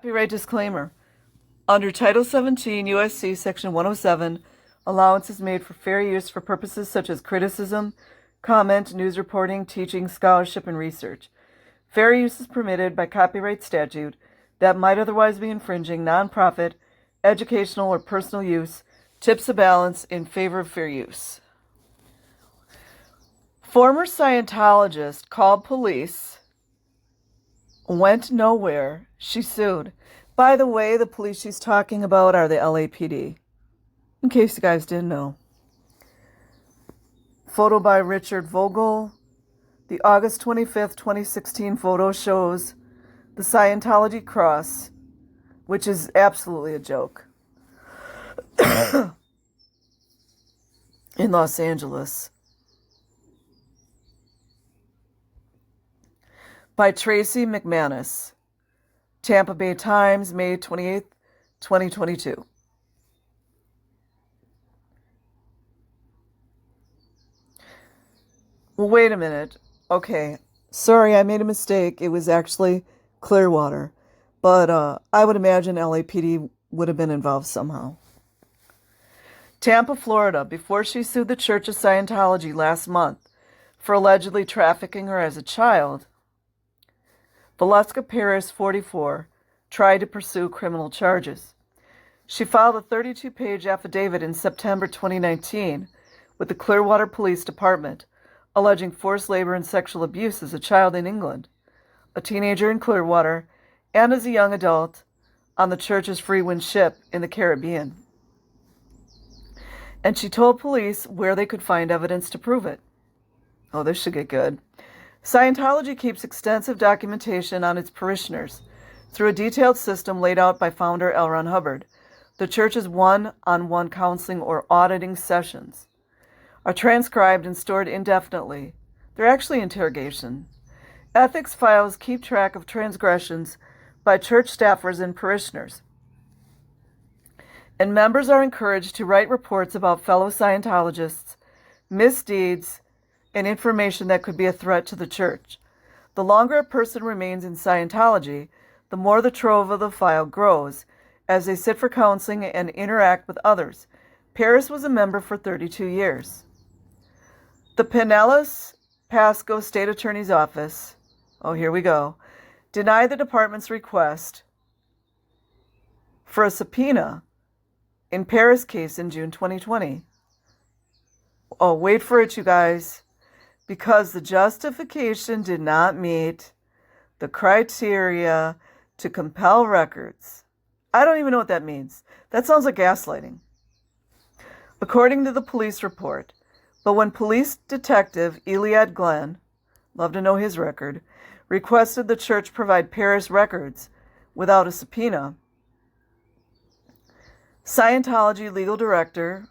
Copyright disclaimer. Under Title 17 U.S.C. Section 107, allowance is made for fair use for purposes such as criticism, comment, news reporting, teaching, scholarship, and research. Fair use is permitted by copyright statute that might otherwise be infringing nonprofit, educational, or personal use, tips the balance in favor of fair use. Former Scientologist called police, went nowhere, she sued. By the way, the police she's talking about are the LAPD, in case you guys didn't know. Photo by Richard Vogel. The August 25th, 2016 photo shows the Scientology cross, which is absolutely a joke, in Los Angeles. By Tracy McManus. Tampa Bay Times, May 28th, 2022. Well, wait a minute. Okay. Sorry, I made a mistake. It was actually Clearwater. But I would imagine LAPD would have been involved somehow. Tampa, Florida, before she sued the Church of Scientology last month for allegedly trafficking her as a child, Valeska Paris, 44, tried to pursue criminal charges. She filed a 32-page affidavit in September 2019 with the Clearwater Police Department, alleging forced labor and sexual abuse as a child in England, a teenager in Clearwater, and as a young adult on the church's Freewind ship in the Caribbean. And she told police where they could find evidence to prove it. Oh, this should get good. Scientology keeps extensive documentation on its parishioners through a detailed system laid out by founder L. Ron Hubbard. The church's one-on-one counseling or auditing sessions are transcribed and stored indefinitely. They're actually interrogation. Ethics files keep track of transgressions by church staffers and parishioners. And members are encouraged to write reports about fellow Scientologists, misdeeds, and information that could be a threat to the church. The longer a person remains in Scientology, the more the trove of the file grows as they sit for counseling and interact with others. Paris was a member for 32 years. The Pinellas Pasco State Attorney's Office, oh, here we go, denied the department's request for a subpoena in Paris' case in June 2020. Oh, wait for it, you guys. Because the justification did not meet the criteria to compel records. I don't even know what that means. That sounds like gaslighting. According to the police report, but when police detective Eliad Glenn, love to know his record, requested the church provide Paris records without a subpoena, Scientology legal director,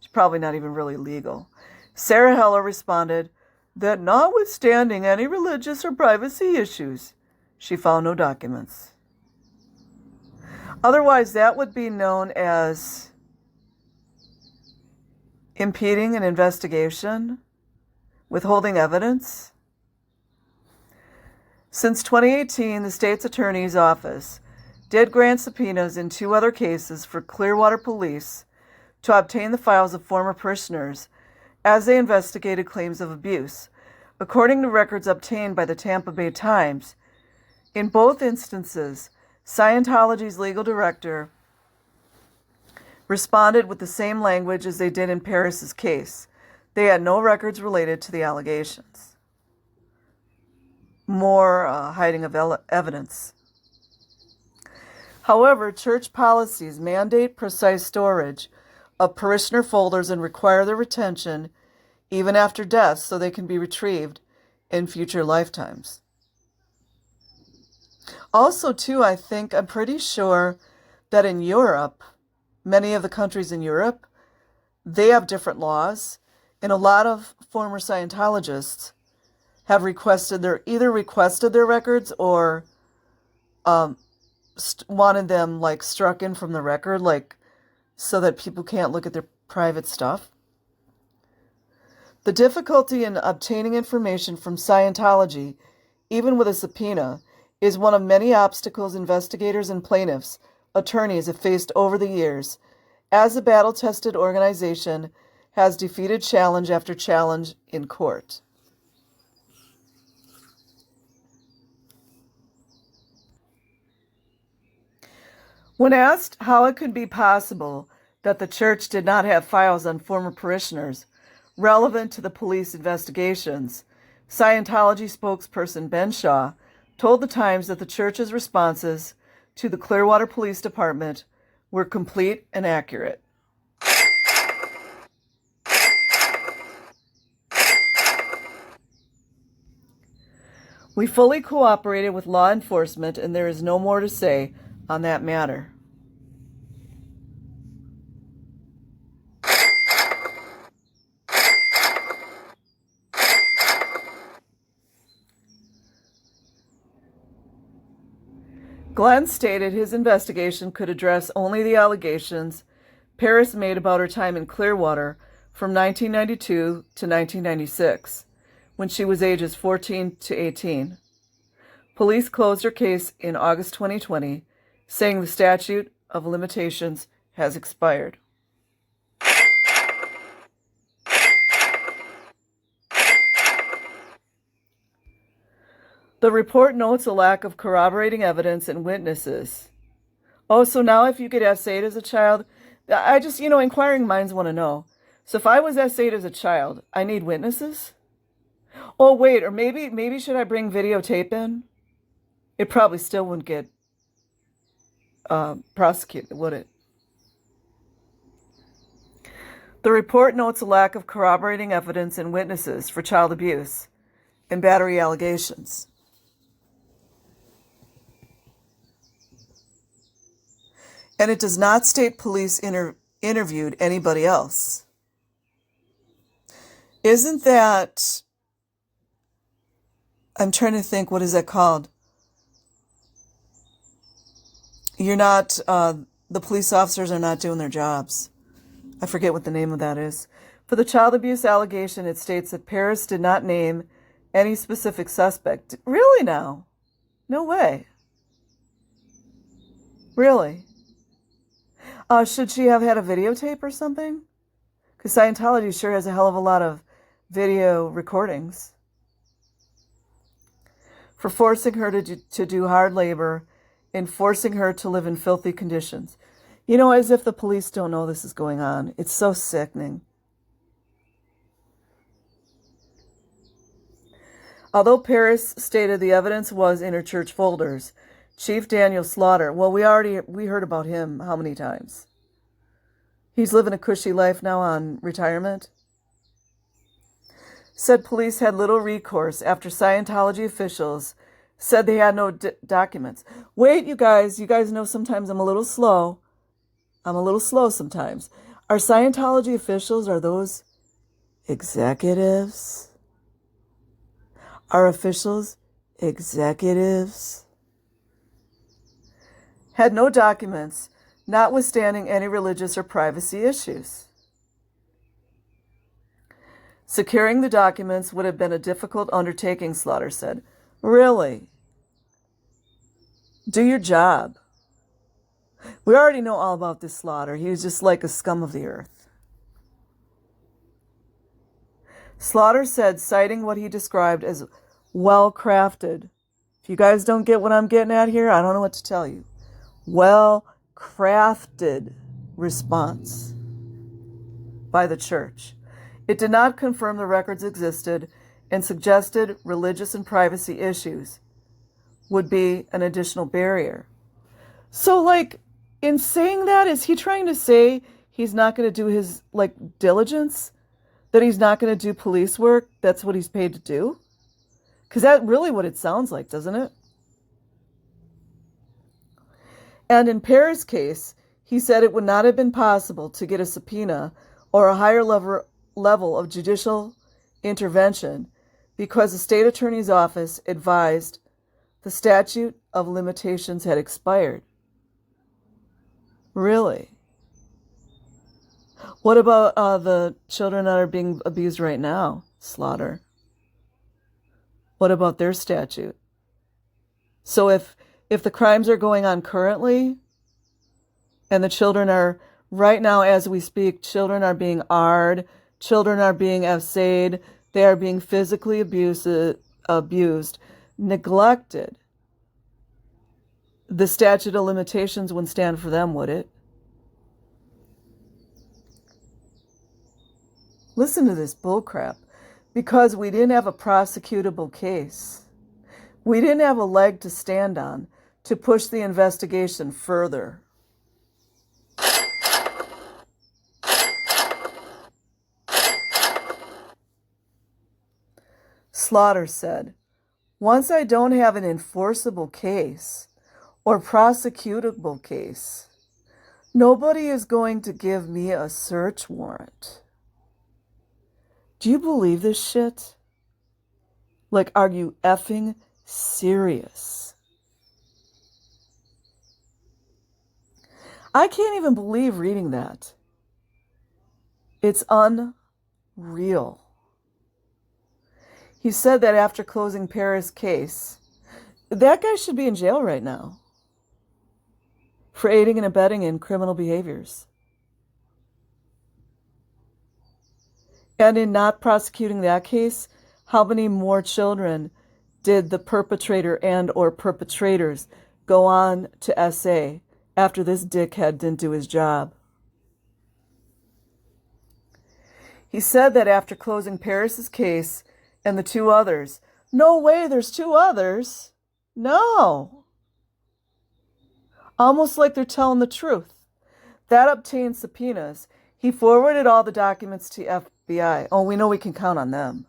she's probably not even really legal, Sarah Heller responded that notwithstanding any religious or privacy issues, she found no documents. Otherwise, that would be known as impeding an investigation, withholding evidence. Since 2018, the state's attorney's office did grant subpoenas in 2 other cases for Clearwater police to obtain the files of former parishioners as they investigated claims of abuse. According to records obtained by the Tampa Bay Times, in both instances, Scientology's legal director responded with the same language as they did in Paris's case. They had no records related to the allegations. More hiding of evidence. However, church policies mandate precise storage of parishioner folders and require their retention even after death so they can be retrieved in future lifetimes. Also, too, I'm pretty sure that in Europe, many of the countries in Europe, they have different laws, and a lot of former Scientologists have either requested their records or wanted them struck in from the record, so that people can't look at their private stuff. The difficulty in obtaining information from Scientology, even with a subpoena, is one of many obstacles investigators and plaintiffs' attorneys have faced over the years, as the battle-tested organization has defeated challenge after challenge in court. When asked how it could be possible that the church did not have files on former parishioners relevant to the police investigations, Scientology spokesperson Ben Shaw told the Times that the church's responses to the Clearwater Police Department were complete and accurate. We fully cooperated with law enforcement, and there is no more to say on that matter. Glenn stated his investigation could address only the allegations Paris made about her time in Clearwater from 1992 to 1996, when she was ages 14 to 18. Police closed her case in August 2020, saying the statute of limitations has expired. The report notes a lack of corroborating evidence and witnesses. Oh, so now if you get essayed as a child, I just, inquiring minds want to know. So if I was essayed as a child, I need witnesses? Oh, wait, or maybe should I bring videotape in? It probably still wouldn't get prosecuted, would it? The report notes a lack of corroborating evidence and witnesses for child abuse and battery allegations. And it does not state police interviewed anybody else. Isn't that... I'm trying to think, what is that called? You're not... the police officers are not doing their jobs. I forget what the name of that is. For the child abuse allegation, it states that Paris did not name any specific suspect. Really now? No way. Really? Should she have had a videotape or something? Because Scientology sure has a hell of a lot of video recordings. For forcing her to do hard labor and forcing her to live in filthy conditions. As if the police don't know this is going on. It's so sickening. Although Paris stated the evidence was in her church folders, Chief Daniel Slaughter, well, we heard about him how many times? He's living a cushy life now on retirement. Said police had little recourse after Scientology officials said they had no documents. Wait, you guys know sometimes I'm a little slow. I'm a little slow sometimes. Are Scientology officials, are those executives? Are officials executives? Had no documents, notwithstanding any religious or privacy issues. Securing the documents would have been a difficult undertaking, Slaughter said. Really? Do your job. We already know all about this Slaughter. He was just like a scum of the earth. Slaughter said, citing what he described as well-crafted. If you guys don't get what I'm getting at here, I don't know what to tell you. Well-crafted response by the church. It did not confirm the records existed and suggested religious and privacy issues would be an additional barrier. So, in saying that, is he trying to say he's not going to do his, diligence? That he's not going to do police work? That's what he's paid to do? Because that's really what it sounds like, doesn't it? And in Paris' case, he said it would not have been possible to get a subpoena or a higher level of judicial intervention because the state attorney's office advised the statute of limitations had expired. Really? What about the children that are being abused right now, Slaughter? What about their statute? So if the crimes are going on currently and the children are, right now as we speak, children are being AR'd, children are being essayed, they are being physically abused, neglected, the statute of limitations wouldn't stand for them, would it? Listen to this bullcrap. Because we didn't have a prosecutable case. We didn't have a leg to stand on to push the investigation further. Slaughter said, "Once I don't have an enforceable case or prosecutable case, nobody is going to give me a search warrant." Do you believe this shit? Like, are you effing serious? I can't even believe reading that. It's unreal. He said that after closing Paris' case, that guy should be in jail right now for aiding and abetting in criminal behaviors. And in not prosecuting that case, how many more children did the perpetrator and or perpetrators go on to essay after this dickhead didn't do his job? He said that after closing Paris's case and the two others, no way, there's two others. No. Almost like they're telling the truth. That obtained subpoenas. He forwarded all the documents to FBI. Oh, we know we can count on them.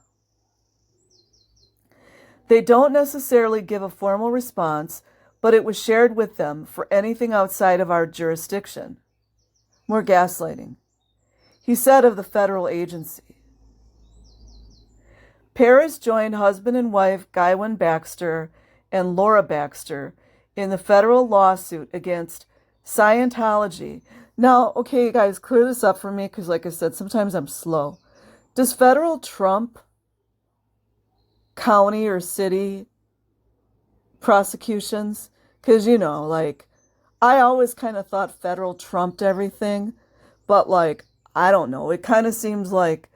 They don't necessarily give a formal response, but it was shared with them for anything outside of our jurisdiction. More gaslighting. He said of the federal agency. Paris joined husband and wife Guywen Baxter and Laura Baxter in the federal lawsuit against Scientology. Now, okay, guys, clear this up for me because, like I said, sometimes I'm slow. Does federal trump county or city prosecutions? Because, you know, like, I always kind of thought federal trumped everything, but, like, I don't know. It kind of seems like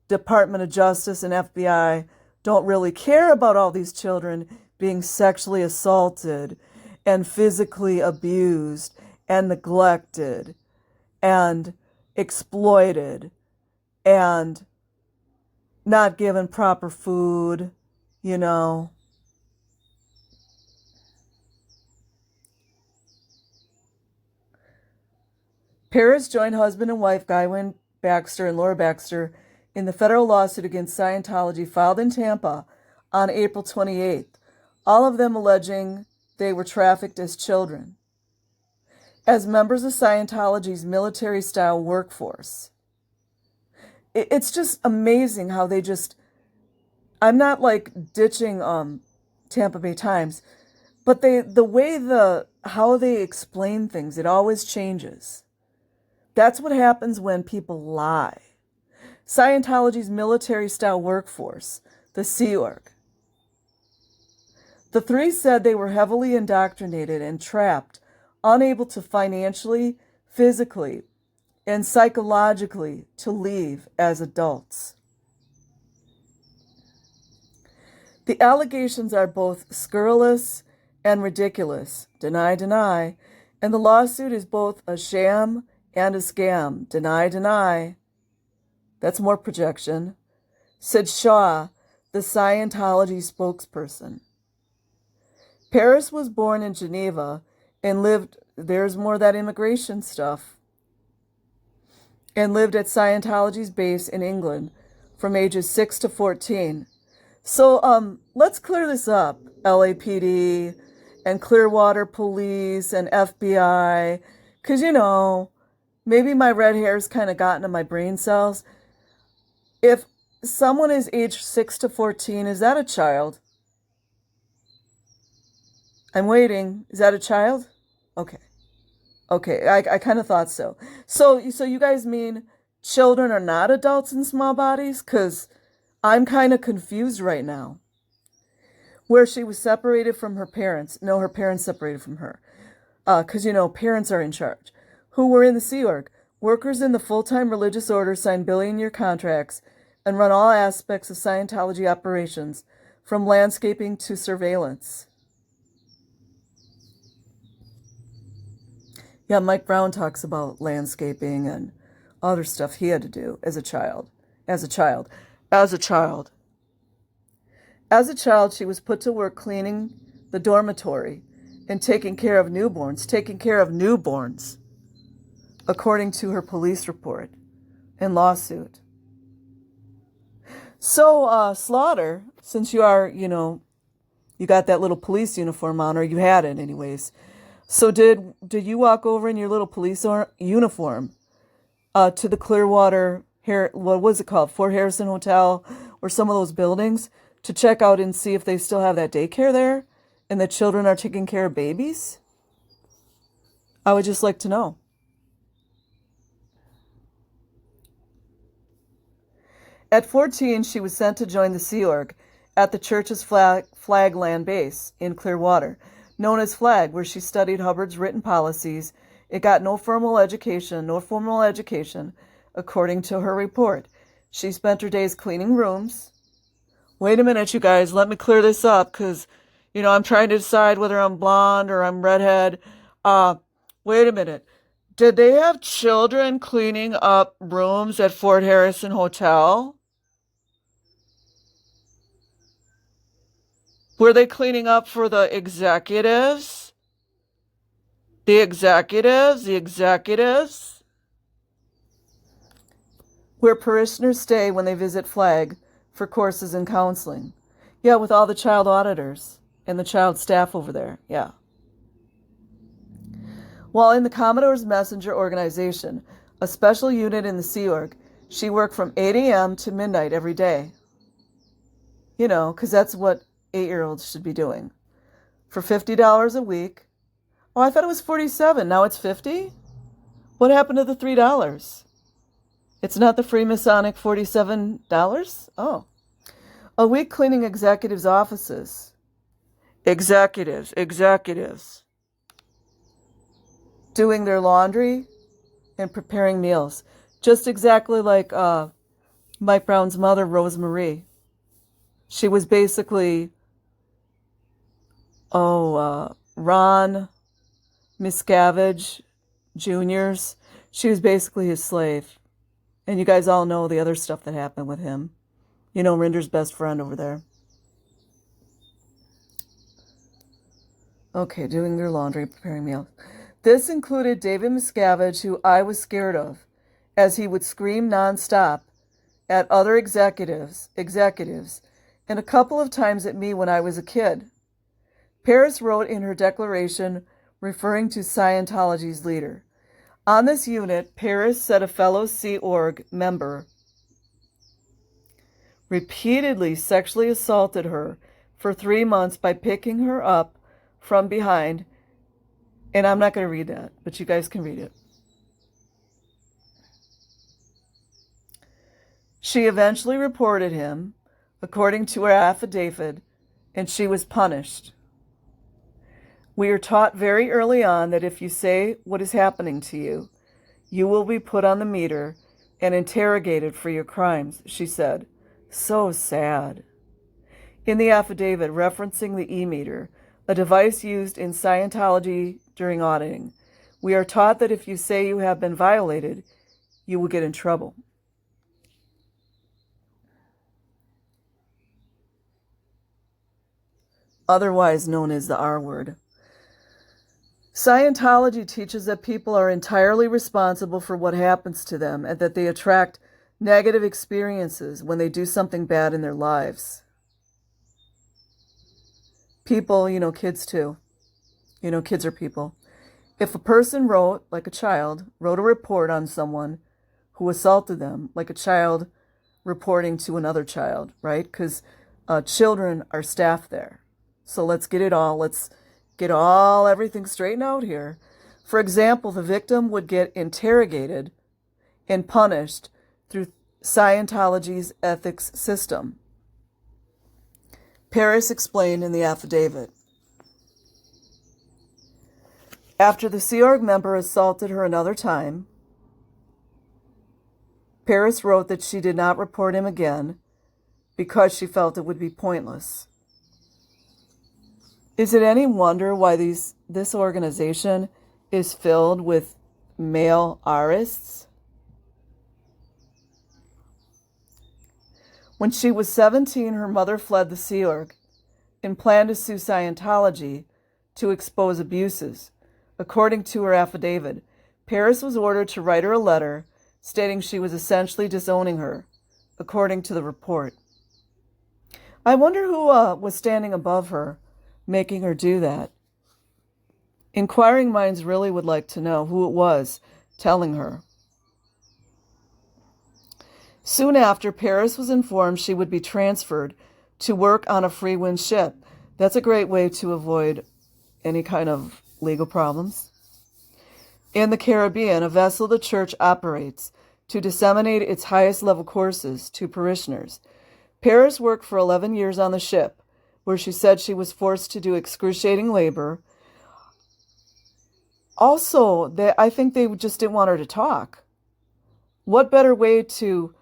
Department of Justice and FBI don't really care about all these children being sexually assaulted and physically abused and neglected and exploited and not given proper food, you know. Paris joined husband and wife Guywen Baxter and Laura Baxter in the federal lawsuit against Scientology filed in Tampa on April 28th, all of them alleging they were trafficked as children, as members of Scientology's military-style workforce. It's just amazing how they just, I'm not like ditching Tampa Bay Times, but how they explain things, it always changes. That's what happens when people lie. Scientology's military-style workforce, the Sea Org. The three said they were heavily indoctrinated and trapped, unable to financially, physically, and psychologically to leave as adults. The allegations are both scurrilous and ridiculous, deny, and the lawsuit is both a sham and a scam, deny. That's more projection, said Shaw, the Scientology spokesperson. Paris was born in Geneva and lived, there's more of that immigration stuff, and lived at Scientology's base in England from ages 6 to 14. So let's clear this up, LAPD and Clearwater Police and FBI, because, you know, maybe my red hair's kind of gotten to my brain cells. If someone is age 6 to 14, is that a child? I'm waiting. Is that a child? Okay. I kind of thought so. So you guys mean children are not adults in small bodies? Because I'm kind of confused right now. where she was separated from her parents. No, her parents separated from her. Because, parents are in charge. Who were in the Sea Org. Workers in the full-time religious order sign billion-year contracts and run all aspects of Scientology operations, from landscaping to surveillance. Yeah, Mike Brown talks about landscaping and other stuff he had to do as a child. As a child, she was put to work cleaning the dormitory and taking care of newborns, according to her police report and lawsuit. So, Slaughter, since you are, you got that little police uniform on, or you had it anyways. So did you walk over in your little police uniform to the Clearwater, what was it called, Fort Harrison Hotel, or some of those buildings, to check out and see if they still have that daycare there and the children are taking care of babies? I would just like to know. At 14, she was sent to join the Sea Org at the church's flag land base in Clearwater, known as Flag, where she studied Hubbard's written policies. It got no formal education, according to her report. She spent her days cleaning rooms. Wait a minute, you guys, let me clear this up, because, I'm trying to decide whether I'm blonde or I'm redhead. Wait a minute. Did they have children cleaning up rooms at Fort Harrison Hotel? Were they cleaning up for the executives? The executives? Where parishioners stay when they visit Flag for courses in counseling. Yeah, with all the child auditors and the child staff over there. Yeah. While in the Commodore's Messenger organization, a special unit in the Sea Org, she worked from 8 a.m. to midnight every day. Because that's what 8-year-olds should be doing. For $50 a week. Oh, I thought it was $47. Now it's $50? What happened to the $3? It's not the Freemasonic $47? Oh. A week cleaning executives' offices. Executives. Doing their laundry and preparing meals. Just exactly like Mike Brown's mother, Rosemarie. She was basically, Ron Miscavige Jr.'s. She was basically his slave. And you guys all know the other stuff that happened with him. Rinder's best friend over there. Okay, doing their laundry, preparing meals. This included David Miscavige, who I was scared of, as he would scream nonstop at other executives, and a couple of times at me when I was a kid. Paris wrote in her declaration, referring to Scientology's leader. On this unit, Paris said a fellow Sea Org member repeatedly sexually assaulted her for 3 months by picking her up from behind. And I'm not going to read that, but you guys can read it. She eventually reported him, according to her affidavit, and she was punished. We are taught very early on that if you say what is happening to you, you will be put on the meter and interrogated for your crimes, she said. So sad. In the affidavit referencing the e-meter, a device used in Scientology during auditing, we are taught that if you say you have been violated, you will get in trouble. Otherwise known as the R word. Scientology teaches that people are entirely responsible for what happens to them and that they attract negative experiences when they do something bad in their lives. People, kids too. Kids are people. If a person wrote, like a child, wrote a report on someone who assaulted them, like a child reporting to another child, right? Because children are staff there. So let's get everything straightened out here. For example, the victim would get interrogated and punished through Scientology's ethics system. Paris explained in the affidavit. After the Sea Org member assaulted her another time, Paris wrote that she did not report him again because she felt it would be pointless. Is it any wonder why this organization is filled with male arists? When she was 17, her mother fled the Sea Org and planned to sue Scientology to expose abuses. According to her affidavit, Paris was ordered to write her a letter stating she was essentially disowning her, according to the report. I wonder who was standing above her, making her do that. Inquiring minds really would like to know who it was telling her. Soon after, Paris was informed she would be transferred to work on a free wind ship. That's a great way to avoid any kind of legal problems. In the Caribbean, a vessel the church operates to disseminate its highest level courses to parishioners. Paris worked for 11 years on the ship, where she said she was forced to do excruciating labor. Also, I think they just didn't want her to talk. What better way to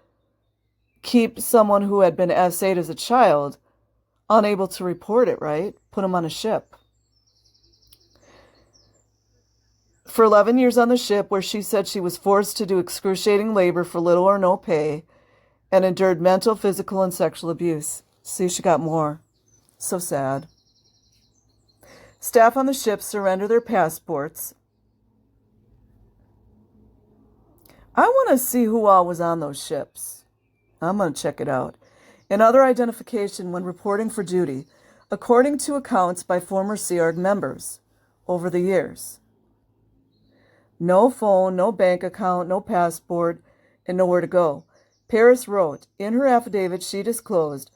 keep someone who had been essayed as a child unable to report it, right? Put them on a ship. For 11 years on the ship, where she said she was forced to do excruciating labor for little or no pay and endured mental, physical, and sexual abuse. See, she got more. So sad. Staff on the ship surrender their passports. I want to see who all was on those ships. I'm going to check it out. And other identification when reporting for duty, according to accounts by former Sea Org members over the years. No phone, no bank account, no passport, and nowhere to go. Paris wrote, in her affidavit, she disclosed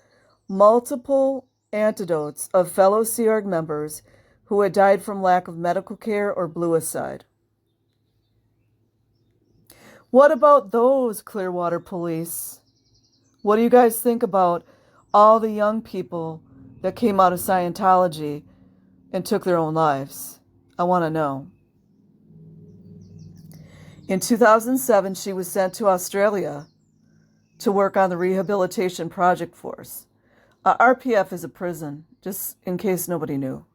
multiple anecdotes of fellow Sea Org members who had died from lack of medical care or bluicide. What about those Clearwater police? What do you guys think about all the young people that came out of Scientology and took their own lives? I want to know. In 2007, she was sent to Australia to work on the Rehabilitation Project Force. RPF is a prison, just in case nobody knew.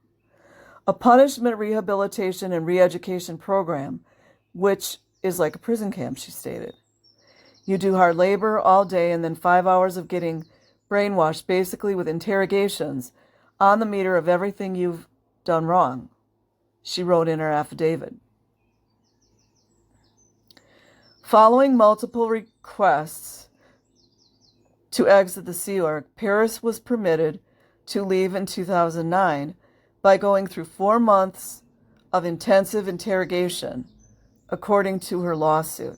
A punishment, rehabilitation, and re-education program, which is like a prison camp, she stated. You do hard labor all day and then 5 hours of getting brainwashed, basically with interrogations on the meter of everything you've done wrong, she wrote in her affidavit. Following multiple requests to exit the Sea Org, Paris was permitted to leave in 2009 by going through 4 months of intensive interrogation, according to her lawsuit.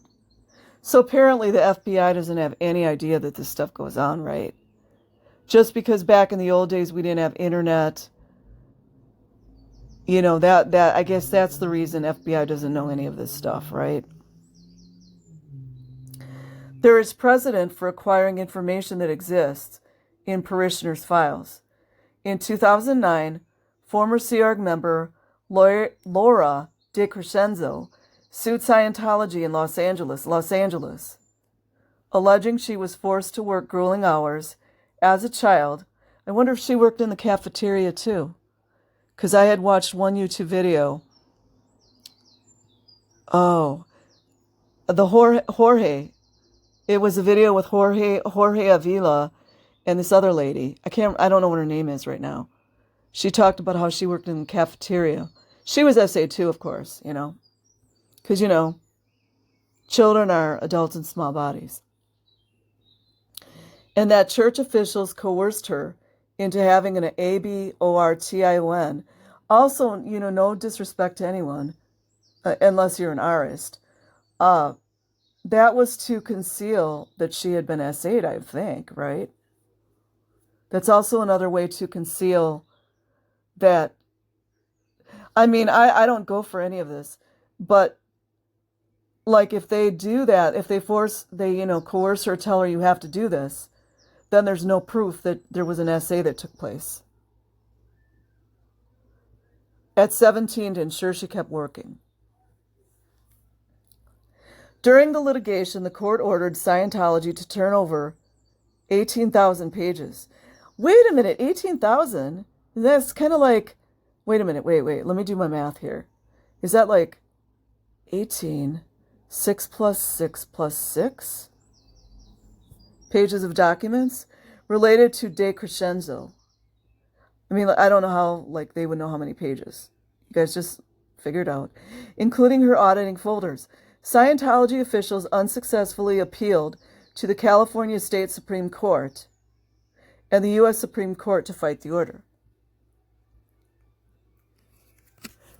So apparently the FBI doesn't have any idea that this stuff goes on, right? Just because back in the old days we didn't have internet, that I guess that's the reason FBI doesn't know any of this stuff, right? There is precedent for acquiring information that exists in parishioners' files. In 2009, former Sea Org member Laura DeCrescenzo sued Scientology in Los Angeles, alleging she was forced to work grueling hours as a child. I wonder if she worked in the cafeteria too, because I had watched one YouTube video. Oh, the Jorge. It was a video with Jorge Avila and this other lady. I don't know what her name is right now. She talked about how she worked in the cafeteria. She was SA too, of course, because, children are adults in small bodies. And that church officials coerced her into having an abortion. Also, no disrespect to anyone, unless you're an artist. That was to conceal that she had been SA'd, I think, right? That's also another way to conceal that. I mean, I don't go for any of this, but like if they do that, if they coerce her, tell her you have to do this, then there's no proof that there was an SA that took place. At 17, to ensure she kept working. During the litigation, the court ordered Scientology to turn over 18,000 pages. Wait a minute, 18,000? That's kind of like, wait a minute, wait, let me do my math here. Is that like 18, 6 plus 6 plus 6 pages of documents related to decrescenzo? I mean, I don't know how, like, they would know how many pages. You guys just figure it out. Including her auditing folders. Scientology officials unsuccessfully appealed to the California State Supreme Court and the U.S. Supreme Court to fight the order.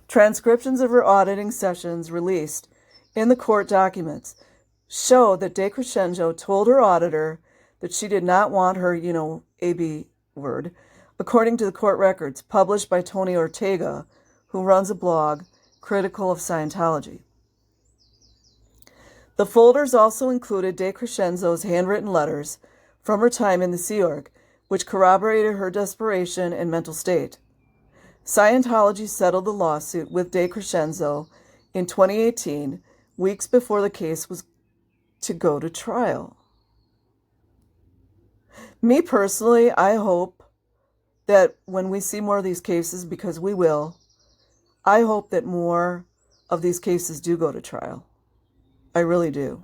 Transcriptions of her auditing sessions released in the court documents show that decrescenzo told her auditor that she did not want her, AB word, according to the court records published by Tony Ortega, who runs a blog critical of Scientology. The folders also included decrescenzo's handwritten letters from her time in the Sea Org, which corroborated her desperation and mental state. Scientology settled the lawsuit with decrescenzo in 2018, weeks before the case was to go to trial. Me personally, I hope that when we see more of these cases, because we will, I hope that more of these cases do go to trial. I really do.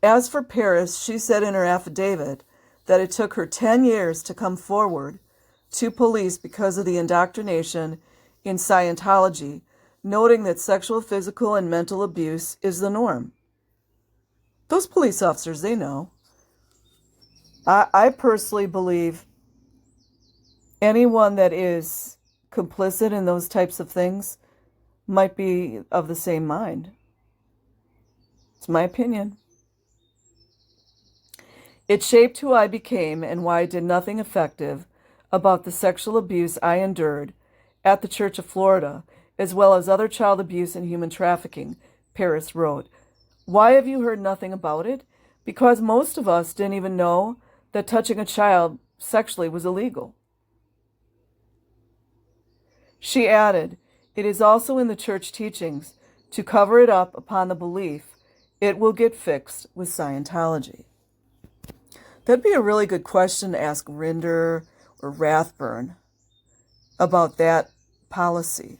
As for Paris, she said in her affidavit that it took her 10 years to come forward to police because of the indoctrination in Scientology, noting that sexual, physical, and mental abuse is the norm. Those police officers, they know. I personally believe anyone that is complicit in those types of things might be of the same mind. It's my opinion. It shaped who I became and why I did nothing effective about the sexual abuse I endured at the Church of Florida, as well as other child abuse and human trafficking, Paris wrote. Why have you heard nothing about it? Because most of us didn't even know that touching a child sexually was illegal. She added, it is also in the church teachings to cover it up upon the belief it will get fixed with Scientology. That'd be a really good question to ask Rinder or Rathburn about that policy.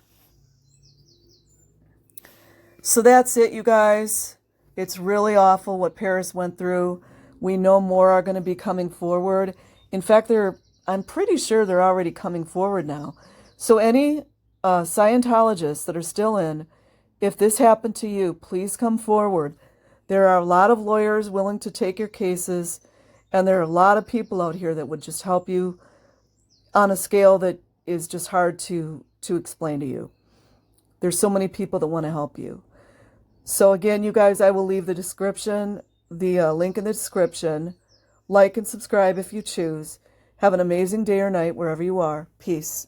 So that's it, you guys. It's really awful what Paris went through. We know more are going to be coming forward. In fact, I'm pretty sure they're already coming forward now. So any Scientologists that are still in, if this happened to you, please come forward. There are a lot of lawyers willing to take your cases, and there are a lot of people out here that would just help you on a scale that is just hard to explain to you. There's so many people that want to help you. So again, you guys, I will leave the link in the description. Like and subscribe if you choose. Have an amazing day or night wherever you are. Peace.